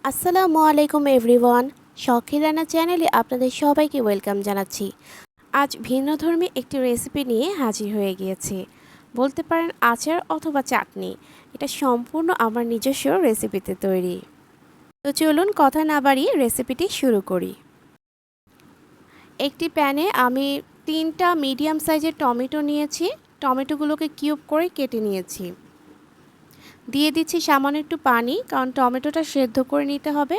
আসসালামু আলাইকুম এভরিওয়ান। শখের রান্না চ্যানেলে আপনাদের সবাইকে ওয়েলকাম জানাচ্ছি। আজ ভিন্নধর্মী একটি রেসিপি নিয়ে হাজির হয়ে গিয়েছি। বলতে পারেন আচার অথবা চাটনি। এটা সম্পূর্ণ আমার নিজস্ব রেসিপিতে তৈরি। তো চলুন কথা না বাড়িয়ে রেসিপিটি শুরু করি। একটি প্যানে আমি 3টা মিডিয়াম সাইজের টমেটো নিয়েছি। টমেটোগুলোকে কিউব করে কেটে নিয়েছি। দিয়ে দিচ্ছি সামান্য একটু পানি, কারণ টমেটোটা সেদ্ধ করে নিতে হবে।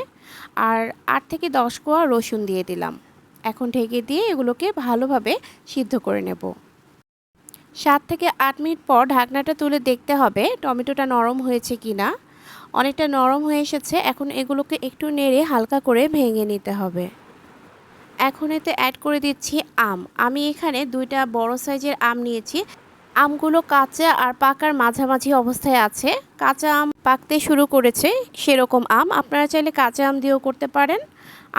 আর 8 থেকে 10 কোয়া রসুন দিয়ে দিলাম। এখন ঢেকে দিয়ে এগুলোকে ভালোভাবে সিদ্ধ করে নেব। 7 থেকে 8 মিনিট পর ঢাকনাটা তুলে দেখতে হবে টমেটোটা নরম হয়েছে কিনা। অনেকটা নরম হয়ে এসেছে। এখন এগুলোকে একটু নেড়ে হালকা করে ভেঙে নিতে হবে। এখন এতে অ্যাড করে দিচ্ছি আম। আমি এখানে 2টা বড় সাইজের আম নিয়েছি। আমগুলো কাঁচা আর পাকার মাঝামাঝি অবস্থায় আছে। কাঁচা আম পাকতে শুরু করেছে সেরকম আম। আপনারা চাইলে কাঁচা আম দিয়েও করতে পারেন।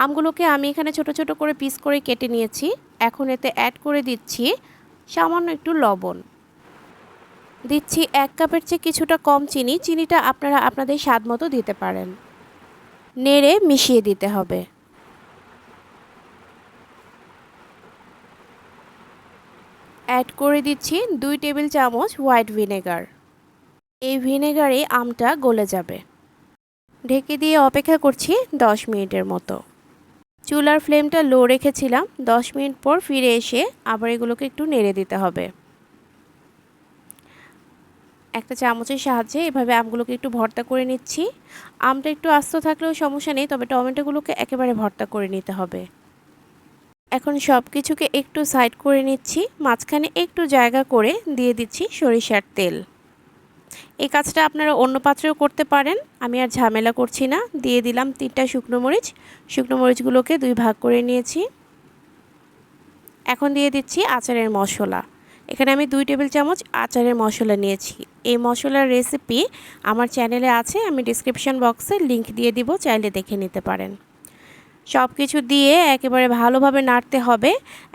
আমগুলোকে আমি এখানে ছোট ছোট করে পিস করে কেটে নিয়েছি। এখন এতে অ্যাড করে দিচ্ছি সামান্য একটু লবণ। দিচ্ছি 1 কাপের চেয়ে কিছুটা কম চিনি। চিনিটা আপনারা আপনাদের স্বাদ মতো দিতে পারেন। নেড়ে মিশিয়ে দিতে হবে। অ্যাড করে দিচ্ছি 2 টেবিল চামচ হোয়াইট ভিনেগার। এই ভিনেগারে আমটা গলে যাবে। ঢেকে দিয়ে অপেক্ষা করছি 10 মিনিটের মতো। চুলার ফ্লেমটা লো রেখেছিলাম। 10 মিনিট পর ফিরে এসে আবার এগুলোকে একটু নেড়ে দিতে হবে। একটা চামচের সাহায্যে এভাবে আমগুলোকে একটু ভর্তা করে নিচ্ছি। আমটা একটু আস্ত থাকলেও সমস্যা নেই, তবে টমেটোগুলোকে একেবারে ভর্তা করে নিতে হবে। এখন সব কিছুকে একটু সাইড করে নিচ্ছি। মাঝখানে একটু জায়গা করে দিয়ে দিচ্ছি সরিষার তেল। এই কাজটা আপনারা অন্য পাত্রেও করতে পারেন। আমি আর ঝামেলা করছি না। দিয়ে দিলাম 3টা শুকনো মরিচ। শুকনো মরিচগুলোকে 2 ভাগ করে নিয়েছি। এখন দিয়ে দিচ্ছি আচারের মশলা। এখানে আমি 2 টেবিল চামচ আচারের মশলা নিয়েছি। এই মশলার রেসিপি আমার চ্যানেলে আছে। আমি ডেসক্রিপশন বক্সে লিংক দিয়ে দিব, চাইলে দেখে নিতে পারেন। সব কিছু দিয়ে একেবারে ভালোভাবে নাড়তে হবে।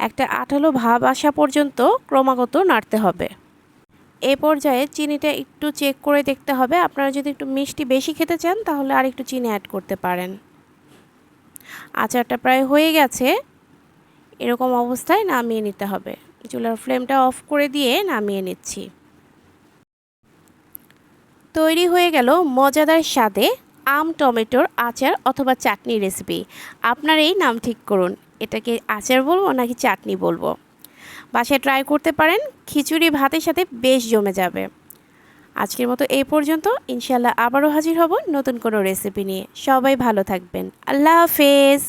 একটা আঠালো ভাব আসা পর্যন্ত ক্রমাগত নাড়তে হবে। এই পর্যায়ে চিনিটা একটু চেক করে দেখতে হবে। আপনারা যদি একটু মিষ্টি বেশি খেতে চান তাহলে আর একটু চিনি অ্যাড করতে পারেন। আচারটা প্রায় হয়ে গেছে। এরকম অবস্থায় নামিয়ে নিতে হবে। চুলার ফ্লেমটা অফ করে দিয়ে নামিয়ে নিচ্ছি। তৈরি হয়ে গেল মজাদার স্বাদে আম টমেটোর আচার অথবা চাটনি রেসিপি। আপনারাই নাম ঠিক করুন, এটাকে আচার বলবো নাকি চাটনি বলবো। বাসায় ট্রাই করতে পারেন। খিচুড়ি ভাতের সাথে বেশ জমে যাবে। আজকের মতো এই পর্যন্ত। ইনশাআল্লাহ আবারও হাজির হব নতুন কোনো রেসিপি নিয়ে। সবাই ভালো থাকবেন। আল্লাহ হাফেজ।